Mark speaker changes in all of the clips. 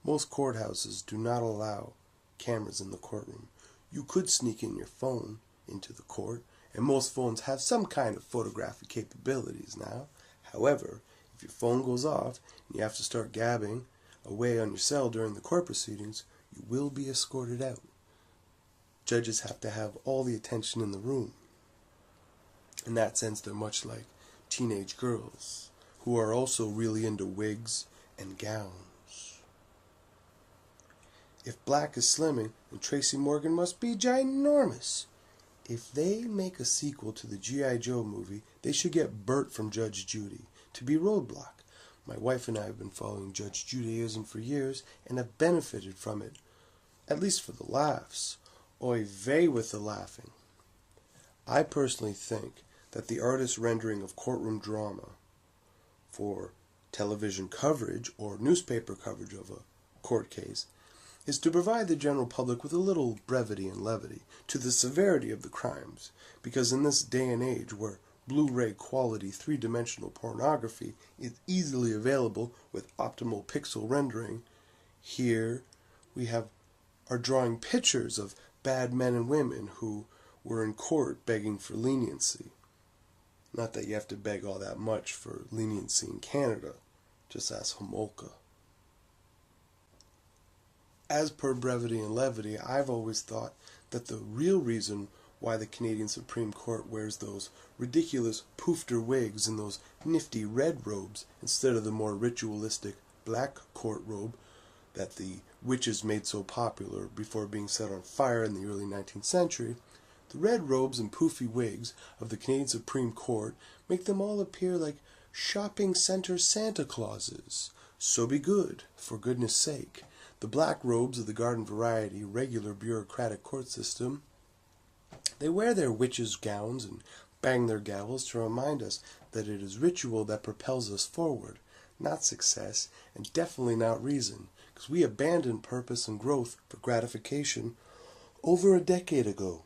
Speaker 1: Most courthouses do not allow cameras in the courtroom. You could sneak in your phone into the court, and most phones have some kind of photographic capabilities now. However, if your phone goes off and you have to start gabbing away on your cell during the court proceedings, you will be escorted out. Judges have to have all the attention in the room. In that sense, they're much like teenage girls who are also really into wigs and gowns. If Black is slimming, then Tracy Morgan must be ginormous. If they make a sequel to the G.I. Joe movie, they should get Bert from Judge Judy to be Roadblock. My wife and I have been following Judge Judaism for years and have benefited from it, at least for the laughs. Oy vey with the laughing. I personally think that the artist's rendering of courtroom drama for television coverage or newspaper coverage of a court case is to provide the general public with a little brevity and levity to the severity of the crimes, because in this day and age where Blu-ray quality three-dimensional pornography is easily available with optimal pixel rendering, here we are drawing pictures of bad men and women who were in court begging for leniency. Not that you have to beg all that much for leniency in Canada, just ask Homolka. As per brevity and levity, I've always thought that the real reason why the Canadian Supreme Court wears those ridiculous poofter wigs and those nifty red robes instead of the more ritualistic black court robe that the witches made so popular before being set on fire in the early 19th century, the red robes and poofy wigs of the Canadian Supreme Court make them all appear like shopping center Santa Clauses. So be good, for goodness sake. The black robes of the garden variety regular bureaucratic court system, they wear their witches' gowns and bang their gavels to remind us that it is ritual that propels us forward, not success, and definitely not reason, because we abandoned purpose and growth for gratification over a decade ago.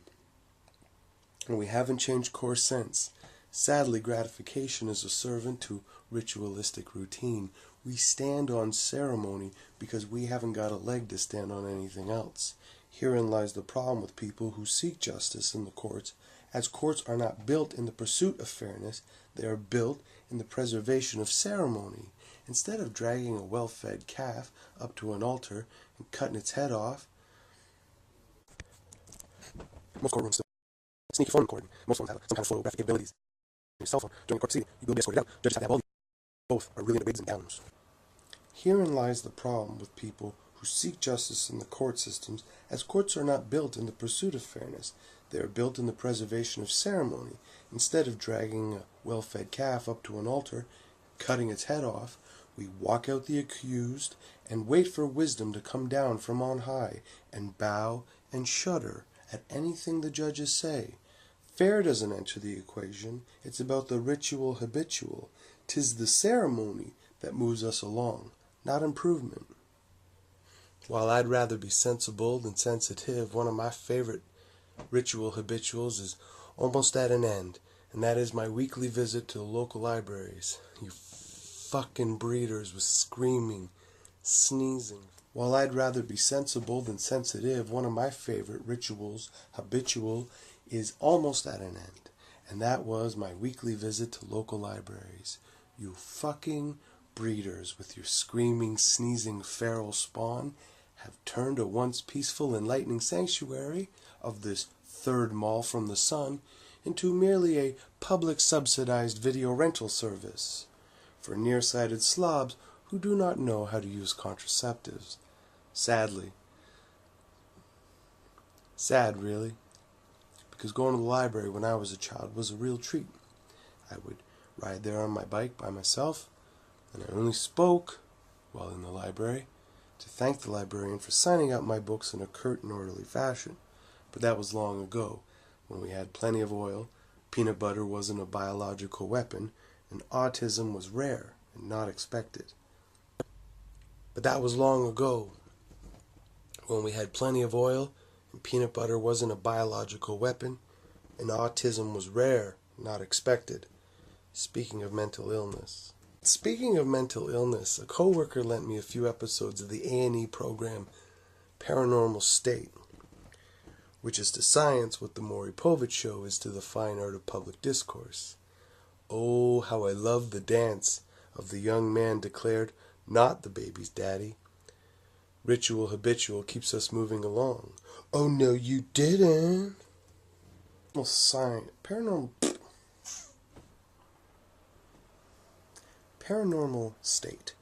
Speaker 1: And we haven't changed course since. Sadly, gratification is a servant to ritualistic routine. We stand on ceremony because we haven't got a leg to stand on anything else. Herein lies the problem with people who seek justice in the courts, as courts are not built in the pursuit of fairness, they are built in the preservation of ceremony. Instead of dragging a well-fed calf up to an altar and cutting its head off, most courtrooms still sneaky phone recording. Most phones have some kind of photographic capabilities. On your cell phone during the court proceeding, you will be escorted out. Judges have to have all these. Both are really into wigs and gowns. Herein lies the problem with people who seek justice in the court systems, as courts are not built in the pursuit of fairness. They are built in the preservation of ceremony. Instead of dragging a well-fed calf up to an altar, cutting its head off, we walk out the accused and wait for wisdom to come down from on high and bow and shudder at anything the judges say. Fair doesn't enter the equation. It's about the ritual habitual. 'Tis the ceremony that moves us along, not improvement. While I'd rather be sensible than sensitive, one of my favorite ritual habituals is almost at an end, and that is my weekly visit to the local libraries. You fucking breeders with screaming, sneezing. While I'd rather be sensible than sensitive, one of my favorite rituals, habitual, is almost at an end, and that was my weekly visit to local libraries. You fucking breeders with your screaming, sneezing, feral spawn have turned a once peaceful, enlightening sanctuary of this third mall from the sun into merely a public subsidized video rental service for nearsighted slobs who do not know how to use contraceptives. Sadly. Sad, really. Because going to the library when I was a child was a real treat. I would ride there on my bike by myself, and I only spoke, while in the library, to thank the librarian for signing out my books in a curt and orderly fashion. But that was long ago, when we had plenty of oil, peanut butter wasn't a biological weapon, and autism was rare and not expected. But that was long ago, when we had plenty of oil, and peanut butter wasn't a biological weapon, and autism was rare, not expected. Speaking of mental illness. Speaking of mental illness, a coworker lent me a few episodes of the A&E program Paranormal State, which is to science what the Maury Povich Show is to the fine art of public discourse. Oh, how I loved the dance of the young man declared, not the baby's daddy. Ritual habitual keeps us moving along. Oh, no, you didn't. Well, science, Paranormal State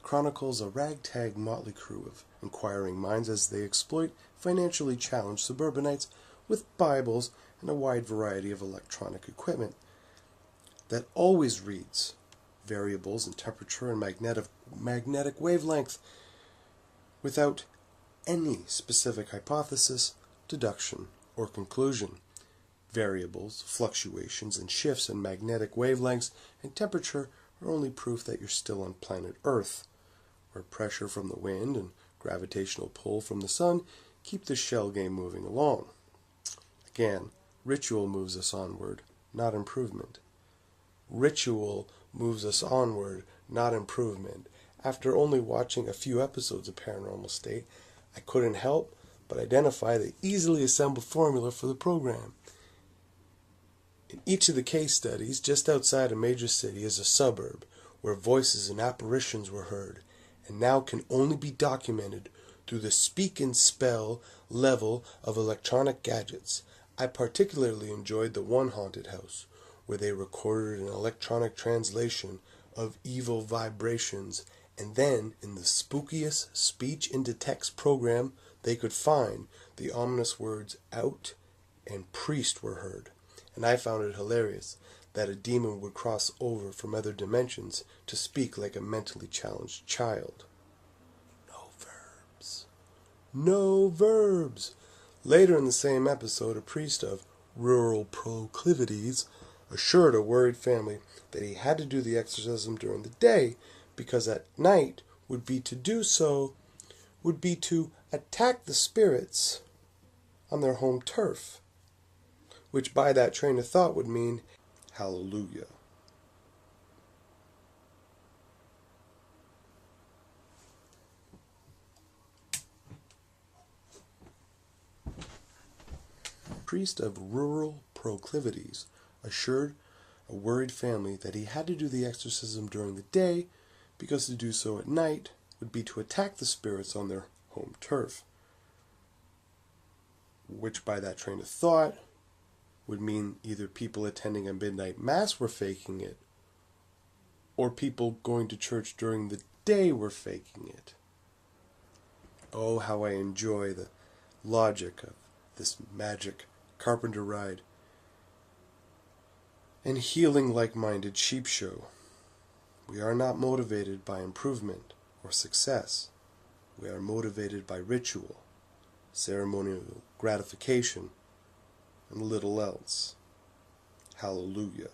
Speaker 1: chronicles a ragtag motley crew of inquiring minds as they exploit financially challenged suburbanites with Bibles and a wide variety of electronic equipment that always reads variables in temperature and magnetic wavelength without any specific hypothesis, deduction, or conclusion. Variables, fluctuations, and shifts in magnetic wavelengths and temperature are only proof that you're still on planet Earth, where pressure from the wind and gravitational pull from the sun keep the shell game moving along. Again, ritual moves us onward, not improvement. Ritual moves us onward, not improvement. After only watching a few episodes of Paranormal State, I couldn't help but identify the easily assembled formula for the program. In each of the case studies, just outside a major city is a suburb where voices and apparitions were heard, and now can only be documented through the speak and spell level of electronic gadgets. I particularly enjoyed the one haunted house, where they recorded an electronic translation of evil vibrations, and then, in the spookiest speech-into-text program they could find, the ominous words "out" and "priest" were heard. And I found it hilarious that a demon would cross over from other dimensions to speak like a mentally challenged child. No verbs. No verbs! Later in the same episode, a priest of rural proclivities assured a worried family that he had to do the exorcism during the day because at night would be to attack the spirits on their home turf, which by that train of thought would mean hallelujah. Priest of rural proclivities assured a worried family that he had to do the exorcism during the day because to do so at night would be to attack the spirits on their home turf, which by that train of thought would mean either people attending a midnight mass were faking it, or people going to church during the day were faking it. Oh, how I enjoy the logic of this magic carpenter ride and healing like-minded sheep show. We are not motivated by improvement or success. We are motivated by ritual, ceremonial gratification, and little else. Hallelujah.